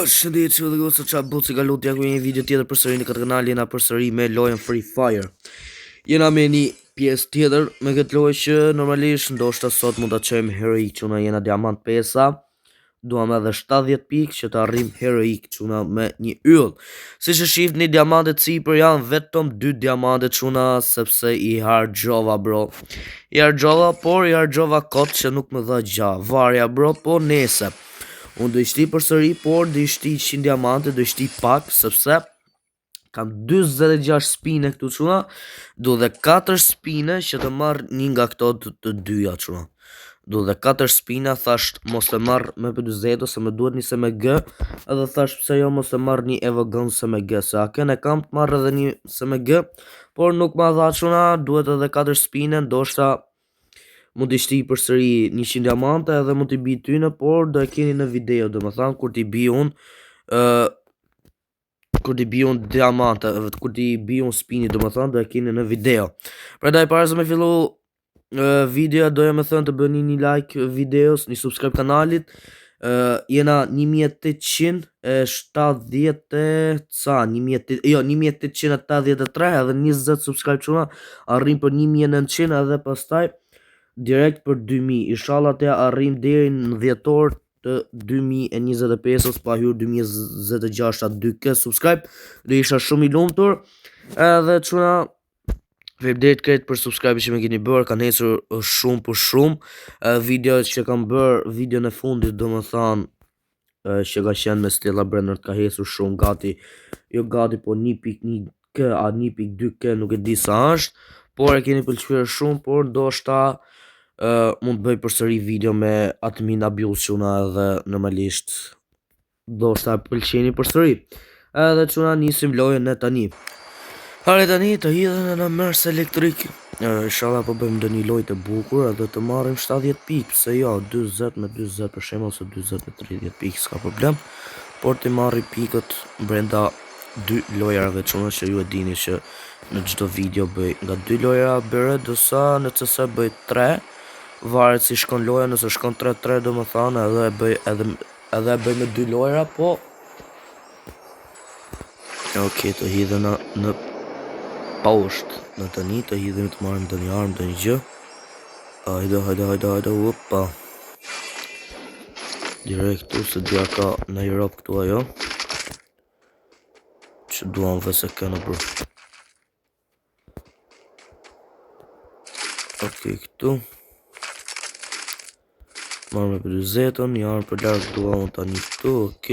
Shëndetje dhe goca qa buci ka lutë jako një video tjetër përsëri në këtë kanal. Jena përsëri me lojën Free Fire. Jena me një pjesë tjetër me këtë lojë që normalisht ndoshta sot mund ta çojmë heroik, çuna jena diamant 5-a. Duam edhe 70 pikë që të arrim heroik, çuna me një yll. Siç e shihni diamantet sipër janë vetëm 2 diamante çuna, sepse i harxova bro. I harxova kot që nuk më dha gjë. Varja bro, po nese. Unë do ishti përsëri, por do ishti 100 diamante, do ishti pak, sepse kam 46 spine këtu çuna, do dhe 4 spine që të marr një nga këto të dyja çuna. Do dhe 4 spina, thash mos e marr me P40 ose më duhet një SMG, edhe thash pse jo mos e marr një Evogun SMG, se aken e kam të marr edhe një SMG, por nuk ma dha çuna, duhet edhe 4 spine, ndoshta mund t'i shti përsëri 100 diamante edhe mund t'i bi tyne, por do e keni në video, do më thanë, kur t'i bi unë diamante, kur t'i bi unë spini, do më thanë, do e keni në video. Prandaj para se me fillu video, doja me thënë të bëni një like videos, një subscribe kanalit. Jena 1873 edhe 20 subscribe çuna, arrim për 1900 edhe pastaj direkt për 2000, inshallah të arrim deri në dhjetor të 2025-ës, pa hyrë 2026 atë 2k subscribe, dhe isha shumë i lumtur. Edhe çuna, faleminderit krejt për subscribe që më keni bërë, kanë ecur shumë për shumë. Videot që kam bërë, videon e fundit do më thanë, që ka qenë me Stella Brenner, ka ecur shumë, gati, jo gati, po 1.1k a 1.2k, nuk e di sa është, por e keni pëlqyer shumë, por ndoshta mund të bëj përsëri video me admin abuse çuna, edhe normalisht ndoshta pëlqeni përsëri. Edhe çuna nisim lojën e tani. Hare tani të hidhen në mers elektrik. Inshallah po bëjmë ndonjë lojë të bukur edhe të marrim 70 pikë, pse jo, 40 me 40 për shembull, ose 40 me 30 pikë s'ka problem, por të marri pikët brenda 2 lojrave çuna, që ju e dini që në çdo video bëj nga 2 lojra bëre, dësa në CS bëj 3. Varet si shkon loja, nëse shkon 3-3 do më thanë, edhe bëj me 2 lojra, po ok, të hidhen në poshtë, në tani të hidhen të marrim të një armë, të një gjë. Hajde, upa. Direkt tu, se dhja ka në Europë këtu ajo, që duam vese kënë bërë. Ok, këtu marrë me P40, një armë për largë duha unë tani këtu, ok.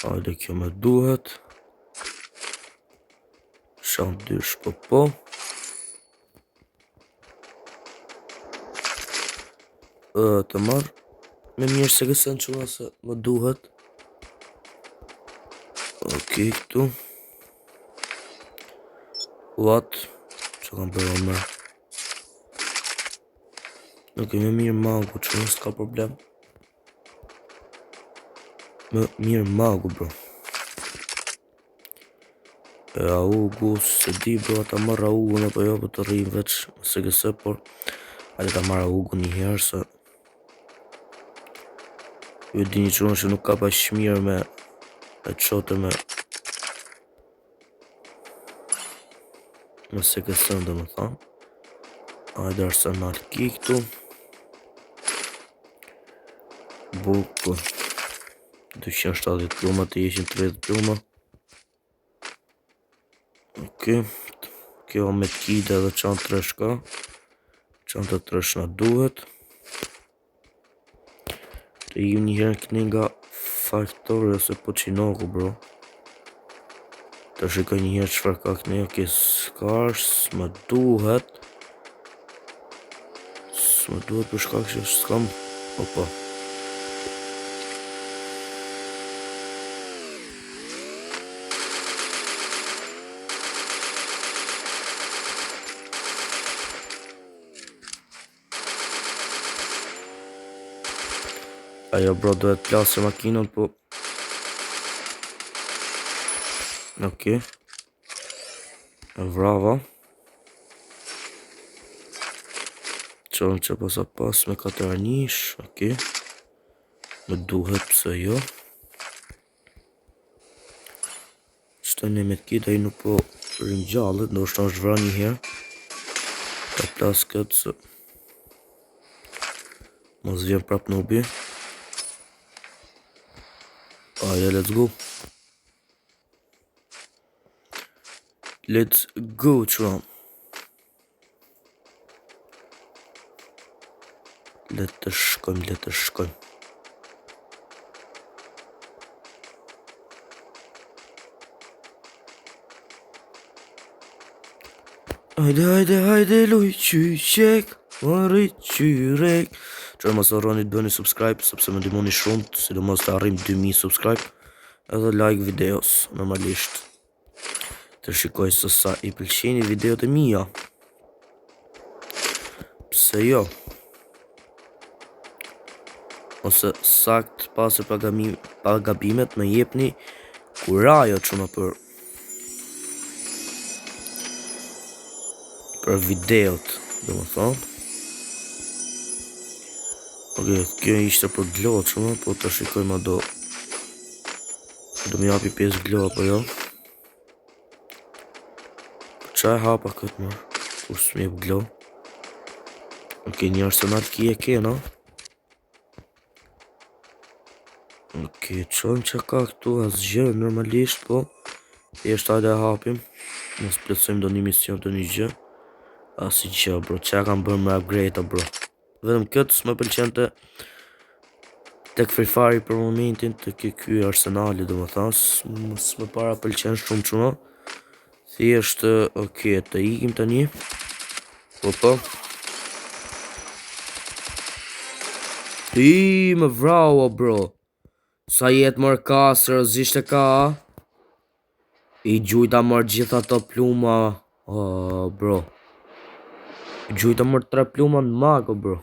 Hajde, kjo me duhet. Shanë dysh, po. Të marrë me mirë se kësën që se më duhet. Ok, këtu. What? Që kam përro me. Ok, me mirë magu, që nësë ka problem. Me mirë magu, bro. Augu, se di, bro, ata marra augun apo jo, për të rrim veç se këse, por hajde ta marra augun një herë, se ju e dini që unë që nuk ka pa shmirë me e qote me se këse, ndë më thamë. Hajde Arsenal ki këtu. Bukur 270 pluma të jeshin 30 pluma. Ok, kjo me kide dhe qanë tresh ka. Qanë të tresh nga duhet. Të ju njëherë këni nga Factory ose Pochinoku, bro. Të shikoj njëherë qëfar ka këni. Ok, Scars, më duhet. Më duhet për shkak që s'kam. Opa. Ajo bro duhet plasë makinën, po ok. Bravo. Qonë që posa pas me 4 arnish, ok. Më duhet, pse jo. Qëtë një me t'kita i nuk po rinjallet, do është vra një herë. Ta plas këtë se mos vjen prap në ubi. Aja, let's go. Let's go, qëra. Let të shkojmë. Hajde, luj qyqek, marri qyrek. Qërë mos harroni të bëni subscribe, sepse më ndihmoni shumë, sidomos të arrim 2000 subscribe. Edhe like videos, normalisht. Të shikoj se sa i pëlqeni videot e mia. Pse jo? Ose sakt pas e pagabimet me jepni kurajo që më për videot, do më thonë. Ok, kjo ishte për glo që më, po të shikoj ma do më japi 5 glo, apo jo. Qa e hapa këtë më, kur s'mi jep glo. Ok, një arsenal ki e kena. Ok, qënë që ka këtu asgjë, normalisht, po thjesht hajde e hapim. Mos plëtsojmë do një mision të një gjë. Asi që, bro, që kam bërë me upgrade, bro. Vedëm këtë s'me pëlqente tek Free Fire për momentin të ky arsenali, do më thas, s'me para pëlqen shumë që më. Thjesht, ok, të ikim të një. Po. I, më vrau, bro. Sa jetë mërë ka, sërëzisht e ka. I gjujta mërë gjitha të pluma. Bro. I gjujta mërë 3 pluma në mago, bro.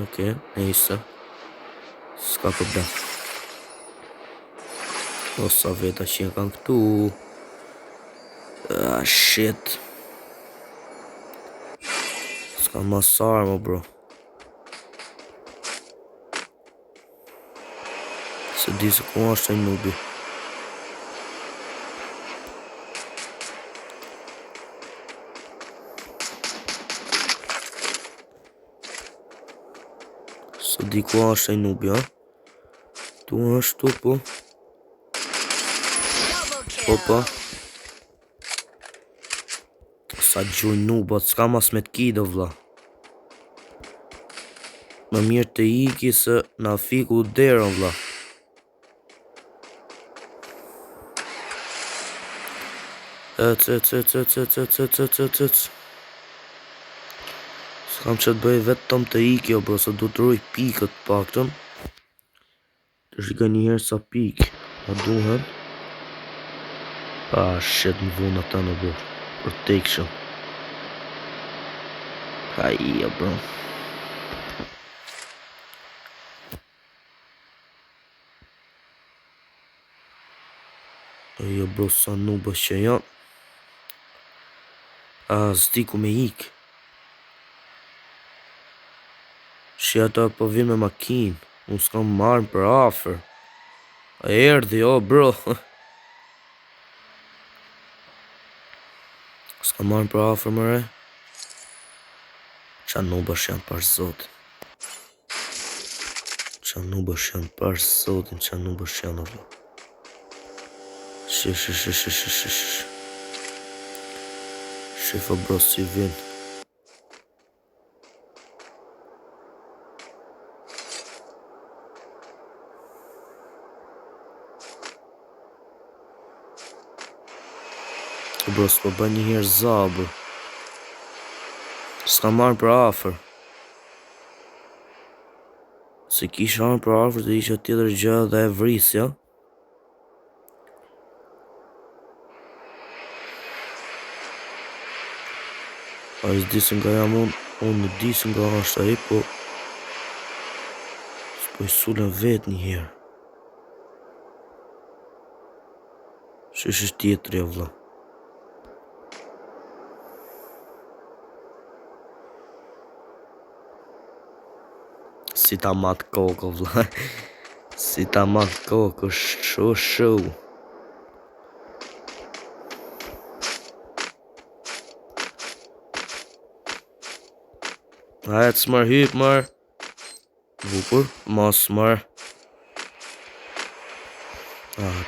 Ok, nejse. S'ka problem. O sa veta që në kanë këtu. Shit. S'ka mas arma, bro. Se di se ku ashtë e nubi. Se di ku ashtë e nubi, ha? Tu është tu, po. Opa. Sa gjuj nubat, s'ka mas me t'ki do vla. Më mirë të iki se na fiku derën vla. S'kam që të bëj vetëm të iki, bro, se du të ruj pikët paktën. Të shika njëherë sa pikë ma duhen. Shit, më vuna të në bro. Protection. Haja, bro. Haja, bro, sa nubës që janë. S'di ku me ikë. Shë ata po vinë me makinë. Unë s'kam marrë për afer. A erdi, bro. S'kam marrë për afer, mëre. Qa nubës janë për zotin. Qa nubës janë, bro. Shifa, bro, si vinë. Bro, s'po bë një herë zabë. S'ka marrë për afer. Se kisha marrë për afer të isha tjetër gjë dhe e vrisja. A i s'disë nga jam unë në disë nga ashtë aji, po s'po i sulën vetë një herë. Shështë tjetër e vla. Si ta matë kokë, vla. Si ta marrë kokë, shu. Hajtë s'mër hyp mër. Bukur, mos mër.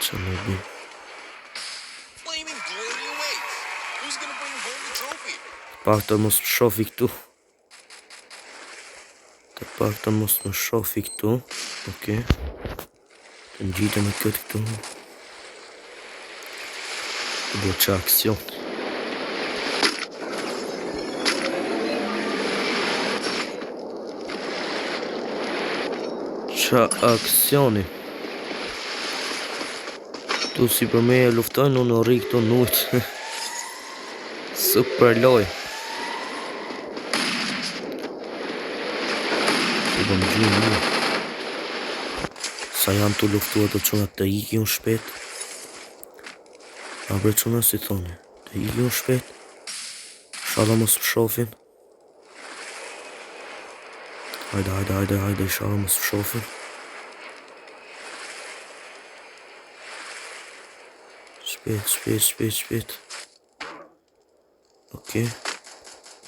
Që në bi. Pak të mos më shofi këtu. Okej. Të ngjitëm e këtë këtu. Do që aksion. Që aksioni. Tu si për me e luftojnë, unë rri këtu nujt. Super loj. Do më gjimë një. Sa janë të luftua të quna të iki unë shpet. A bre quna si thoni. Të iki unë shpet. Shala mos më shofin. Hajde, shala mos më shofin. Shpet. Okej.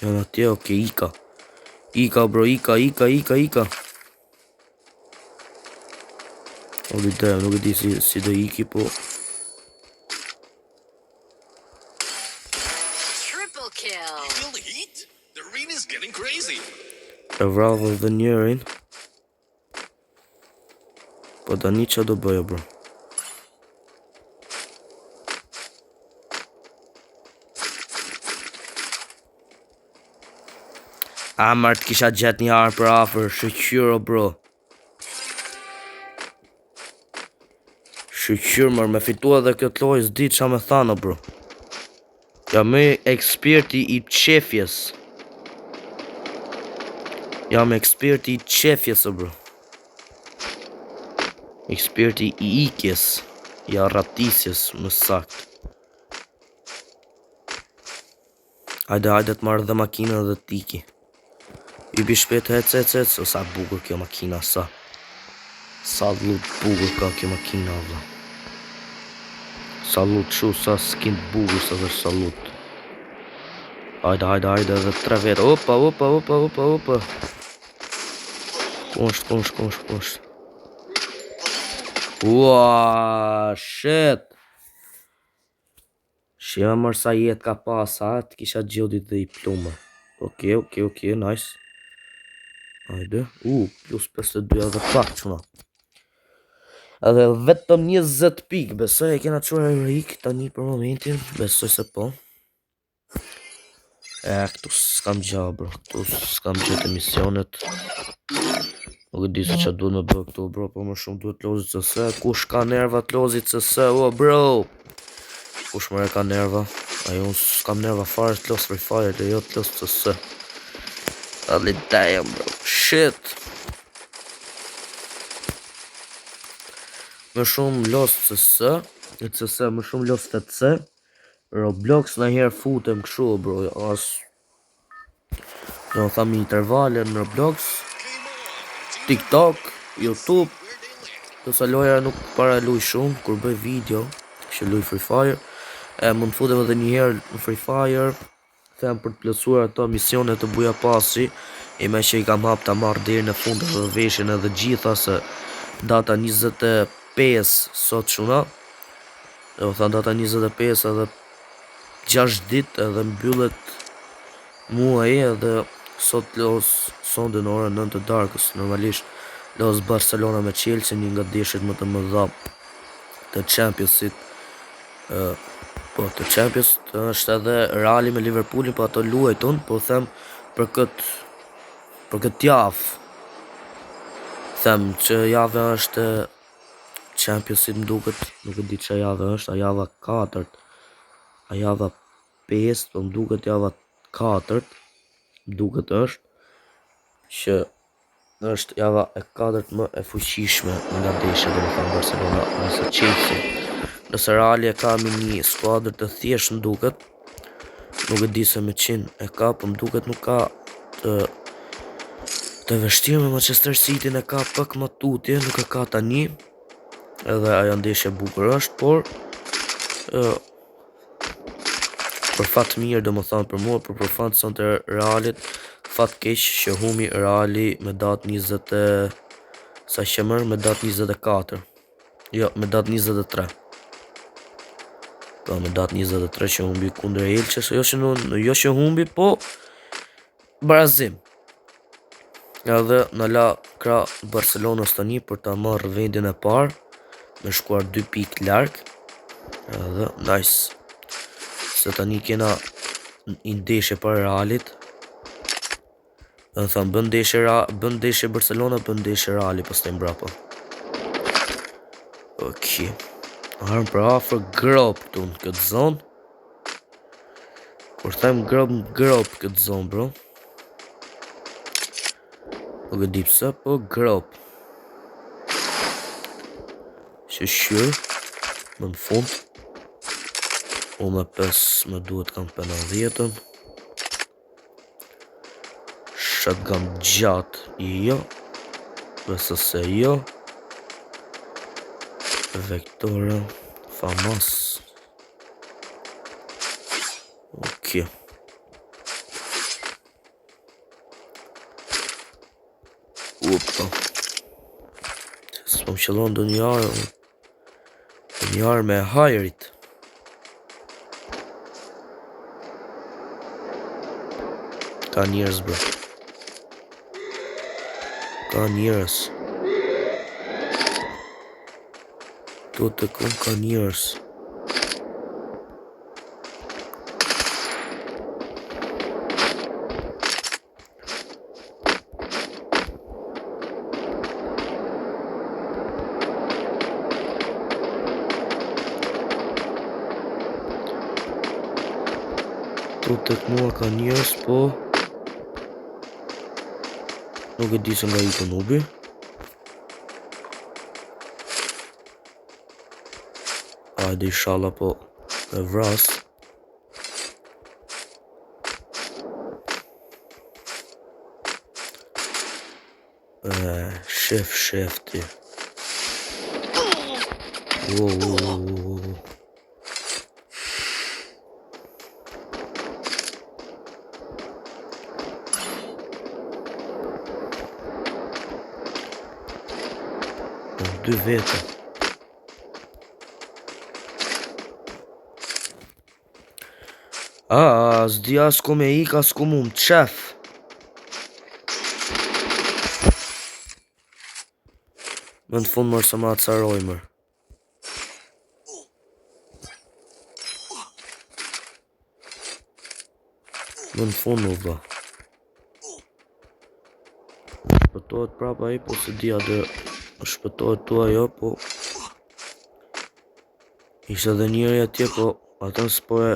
Janë atje, okej, ika. Ika, bro, ika. O di dhe, nuk e di si dhe iki, po... E vrava dhe njërin. Po da një që do bëja, bro. Amar të kisha gjet një arë për afer, shëqyro, bro. Shëqyro, mërë, me fitua dhe këtë loj, s'di qa me thana, bro. Jam me eksperti i qefjes. Bro. Eksperti i ikjes. Ja ratisjes, më sakt. Hajde të marrë dhe makina dhe tiki. I bi shpet hec, o sa bukur kjo makina, sa lut bukur ka kjo makina, vla. Sa lut shu, sa skin bukur, sa lut. Hajde, dhe 3 vetë, opa. Kusht. Ua, shit. Shema mërë sa jetë ka pasa, të kisha gjodit dhe i plumë. Okej, nice. Hajde, plus 52 edhe pak quna. Edhe vetëm 20 pik, besoj e kena qura e rik tani për momentin, besoj se po. Këtu s'kam gja, bro, këtu s'kam gjatë emisionet. Nuk e di se që duhet me bë këtu, bro, po më shumë duhet lozit CS. Kush ka nerva të lozit CS, bro? Kush mëre ka nerva? Ajo unë s'kam nerva fare të los Free Fire dhe jo të los CS. Ali damn, bro, shit. Më shumë los CS, më shumë los TC. Roblox në herë futem këshu, bro, do tham intervale në Roblox, TikTok, YouTube. Kësa loja nuk para luj shumë, kur bëj video, që luj Free Fire. Mund futem edhe një herë në Free Fire, them për të plësuar ato misionet të buja pasi, i me që i kam hap të marrë deri në fund dhe veshin edhe gjitha se data 25 sot shuna. Do thënë data 25 edhe 6 dit edhe mbyllet muaj edhe sot los sonde në orën 9 të darkës. Normalisht los Barcelona me Chelsea, një nga deshit më të mëdha të Championsit. Të Champions është edhe Reali me Liverpoolin, po ato luajtun, po them për këtë javë. Them që java është Championsit më duket, nuk e di që java është, a java 4, a java 5, po më duket java 4, më duket është, që është java e 4 më e fuqishme nga deshe dhe më kanë Barcelona nëse Chelsea. Nëse Reali e ka me një skuadrë të thjesht më duket, nuk e di se me 100 e ka, po më duket nuk ka Të vështirë me Manchester City në ka pak më tutje, nuk e ka tani. Edhe ajo ndeshje bukur është, por për fat mirë do më thanë për mua, për fansën të Realit, fat keq që humi Reali me datë 20 sa që mërë me datë 24. Jo, me datë 23. Po, me datë 23 që humbi kundër Elches, jo që humbi, po barazim. Edhe në la kra Barcelonës tani për ta marrë vendin e parë, me shkuar 2 pikë larg. Edhe nice. Se tani kena ndeshje për Realit. Dhe thëmë bën ndeshje Barcelona, bën ndeshje Reali pastaj mbrapa. Okej. Harëm për afër grop këtu në këtë zonë. Kur them grop këtë zonë, bro. Nuk e di pse, po grop. Shëshyr. Më në fund. Unë me 5 me duhet kam pena 10. Shotgun gjatë, jo. VSS, jo. Vektora, famas. Okej. Opa. Së më qëllon dë një arë me hajrit. Ka njerëz, bro. Ka njerëz. Tu të kum ka njerëz. Tu të mua ka njerëz, po nuk e di se nga i të nubi. Hajde inshallah po e vras. Shef ti. Wow. Dy vete. S'di as ku me ik, as ku mu më qef. Më në fund mërë se ma acaroj mërë. Më në fund u dha. Shpëtohet prapa i, po se dia dhe shpëtohet tua jo, po ishte dhe njëri atje, po atën s'po e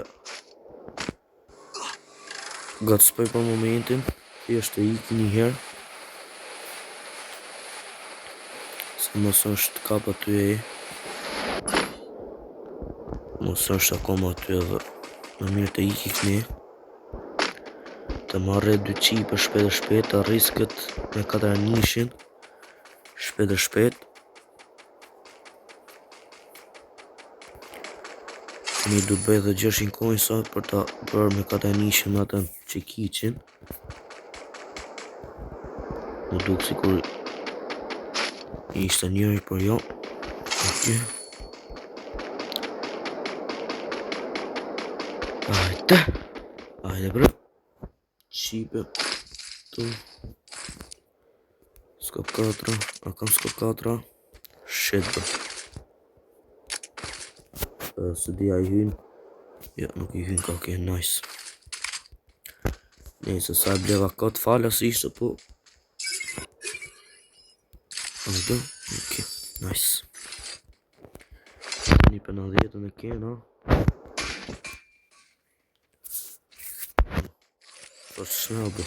gatspoj për momentin. Thjesht e iki një herë. Se mos është kap aty e i. Mos është akoma aty edhe më mirë të iki këni. Të marrë 2 qipe shpet të riskët me 4 nishin. Shpet. Një du bëj dhe 600 coinsa për ta bërë me 4 nishin me atën që kiqin. Më duk si kur ishte njëri, për jo. Okej. Ajde bro. Qipe. Tu. Skop 4. A kam skop 4. Shit bro. Se dia I hyn. Jo, nuk I hyn ka, okej, nice. Nëse sa bleva kot falas ishte, po okej, nice. Një për 90 e kena. Po shna bu.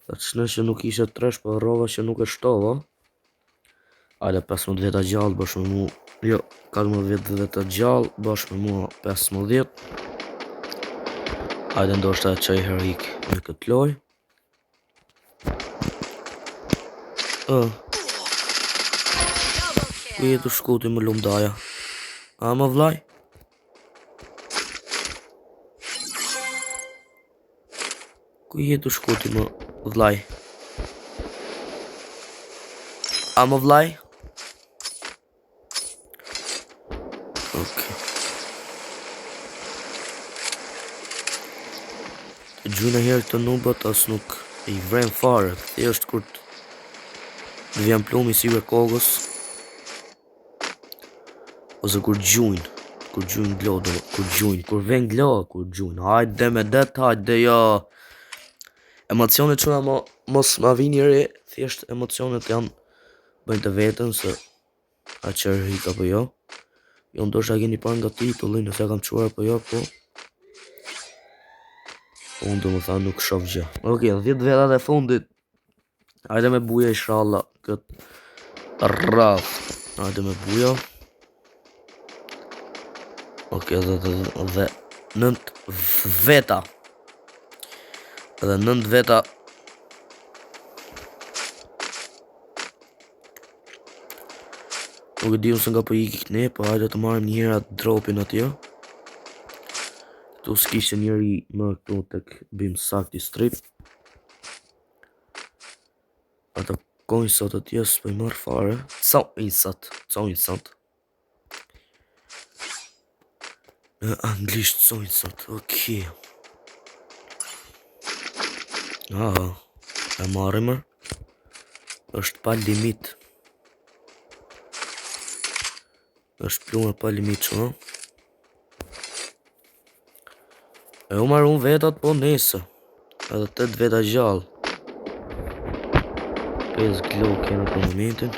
Sa shna që nuk ishe tresh, po rova që nuk e shtova. Ale 15 veta gjallë bashkë me mu. Jo, 14 veta gjallë bashkë me mua 15. Hajde ndoshta që I herik me këtë loj. Ku jetu shkuti më lumdaja? A më vllaj? Ku jetu shkuti më vllaj? A më vllaj? Okej. Të gjuna herë këtë nubët as nuk i vren fare. Thjesht kur të vjen plumi si me kogës. Ose kur gjujnë. Kur gjujnë glo, kur ven glo, kur gjujnë. Hajde me det, hajde jo. Emocionet që mos ma vini re, thjesht emocionet janë bëjnë të vetën se a qërë hik apo jo. Jo ndosha keni parë nga titulli nëse kam quar apo jo, po unë do më tha nuk shof gjë. Okej, 10 vetat e fundit. Hajde me buja inshallah këtë rraf. Hajde me buja. Okej, dhe 9 veta. Dhe 9 veta. Nuk e di se nga po iki këne, po hajde të marrim një herë atë dropin atje. Këtu s'kishte njëri më këtu tek bim sakti strip. Ata coinsat atje s'po i marr fare. Coinsat. Në anglisht coinsat, okej. E marrim. Është pa limit. Është plume pa limit që, no? E u marrë unë vetat po nese. Edhe 8 veta gjallë. 5 glo kena për momentin.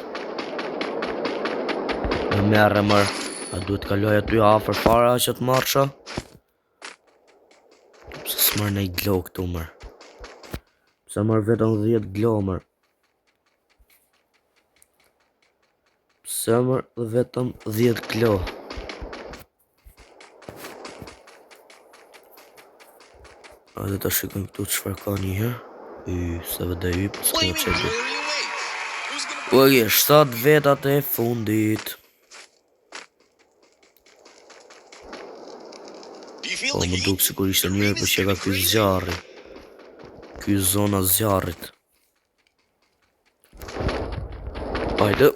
E merre mërë. A duhet kaloj aty afer fara që të marrësha. Pse s'marrë nej glo këtu mërë. Pse marrë vetëm 10 glo mërë. Pse marrë vetëm 10 glo. Hajde ta shikojmë këtu çfarë ka një herë. Se vëdhe po s'ka qëtë. Okej, 7 vetat e fundit. Po më duk si kur ishte njëre për që ka ky zjarri. Ky zona zjarrit. Hajde,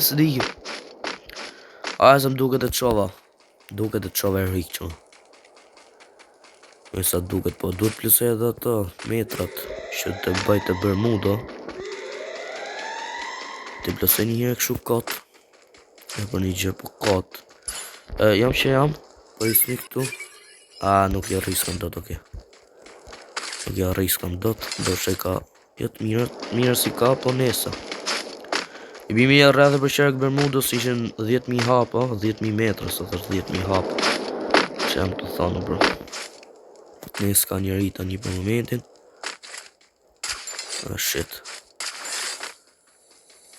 së digi. Hajde se më duket e qova. Duket e qova e rikë që. Sa duket, po duhet plusoj edhe ato metrat që të bëjt e Bermuda. Të plusoj një herë këshu kot. E për një gjë po kot. Jam që jam, po isni këtu. Nuk ja riskam dot, okej. Nuk ja riskam dot, do që ka jetë mirë si ka, po nesa. I bimi e rrëdhe për qerek Bermudës ishen 10.000 hapa, 10.000 metra, së thështë 10.000 hapa. Që jam të thonë, bro. Nes ka një rita një për momentin. Shit.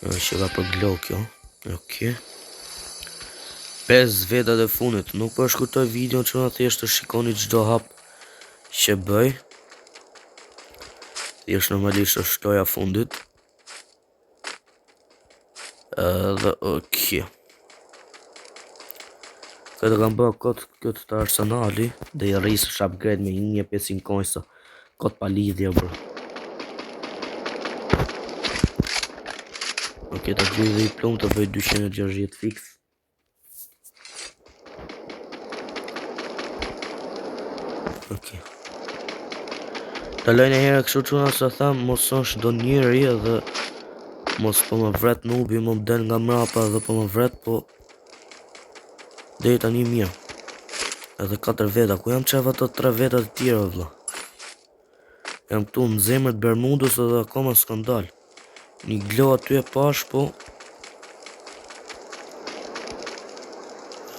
Që ka për glo kjo. Okej. 5 vetat e funit. Nuk për shkurtoj video që nga thjesht të shikoni çdo hap që bëj. Thjesht normalisht është shtoja fundit. Dhe okej. Këtë kam bërë këtë të arsenali. Dhe i rrisë është upgrade me 1500 coinsa. Këtë pa lidhja bro. Okej, ta gjyj dhe i plum të bëj 260 fix. Okej. Ta lojnë e herë kështu quna se tham mos është do njëri edhe mos po më vret nubi, më del nga mrapa edhe po më vret, po deri tani mirë. Edhe 4 veta, ku jam qef ato 3 vetat e tjera vëlla. Jam këtu në zemër të Bermudës edhe akoma s'kan dal. Një glo aty e pash, po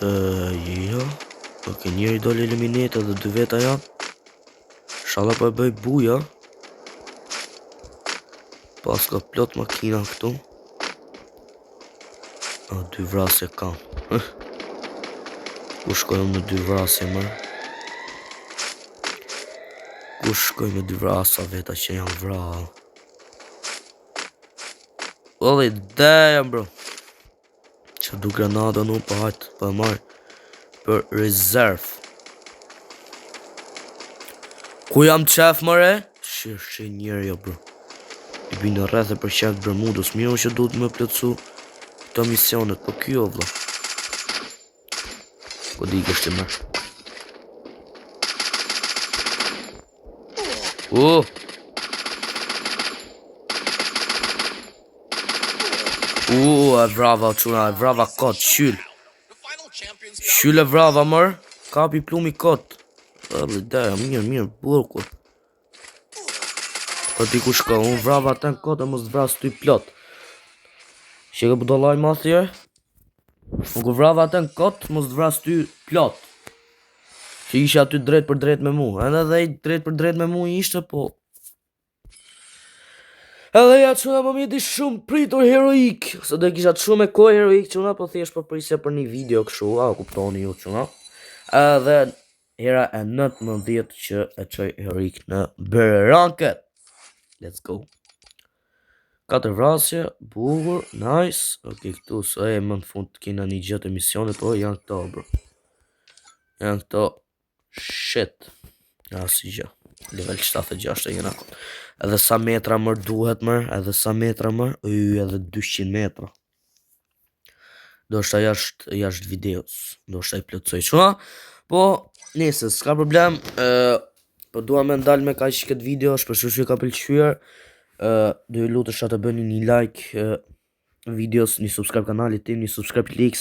jo. Ok, njëri dole eliminate edhe 2 veta janë. Shala po e bëj buja. Pas ka plot makina këtu. 2 vrasje kam. Ku shkojmë me 2 vrasje mërë? Ku shkoj me 2 vrasa veta që janë vrall? Holy damn bro. Që du granada nu pa hajtë pa marrë për rezerv. Ku jam qef mëre? Shirë njerë jo bro. I bina rreth e për qef Bermudos. Miro që du të më plëcu këto misionet. Po kjo vla. Po di kështë të mërë. E vrava quna, e vrava kot, shyll. Shyll e vrava mërë. Kapi plumi kot. Dhe daja, mirë, burku. Po ti ku shko, unë vrava ten kot e mos vras ty plot. Që ke budolaj ma thjerë? Unë ku vrava ten kot, mos vras ty plot. Që ishe aty drejt për drejt me mu. Edhe dhe i drejt për drejt me mu ishte, po... Edhe ja quna më mjeti shumë pritur heroik. Se do kisha të shumë e kohë heroik quna, po thjesht për prisja për një video këshu, a kuptoni ju quna. Edhe hera e 19 që e qoj heroik në Beranket. Let's go. 4 vrasje, bugur, nice. Ok, këtu së e më në fund të kina një gjëtë emisionit, po janë këto, bro. Janë këto, shit. Ja, si gjë. Level 76 e jena. Edhe sa metra mërë duhet mërë, edhe sa metra mërë, edhe 200 metra. Do shta jashtë videos, do shta i plëtsoj qëma, po, nese, s'ka problem, po dua me ndalë me ka që këtë video, shpeshu që ka pëlqyër, do ju lutë shta të bëni një like videos, një subscribe kanalit tim, një subscribe like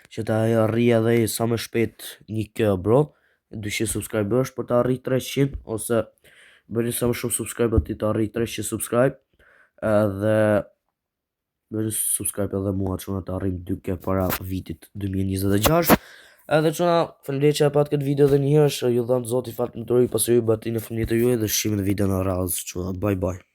që ta arri edhe sa më shpet një kjo, bro, 200 subscribers për të arri 300, ose bëni sa më shumë subscribe ti të arri 300 subscribe, edhe bëni subscribe edhe mua që të arrim 2K para vitit 2026. Edhe që faleminderit që e pat këtë video dhe njëherë, ju dhëmë zoti falë të më të rojë pasër ju bati në fëmijët e juaj dhe shqimin e video në radhës që bye bye.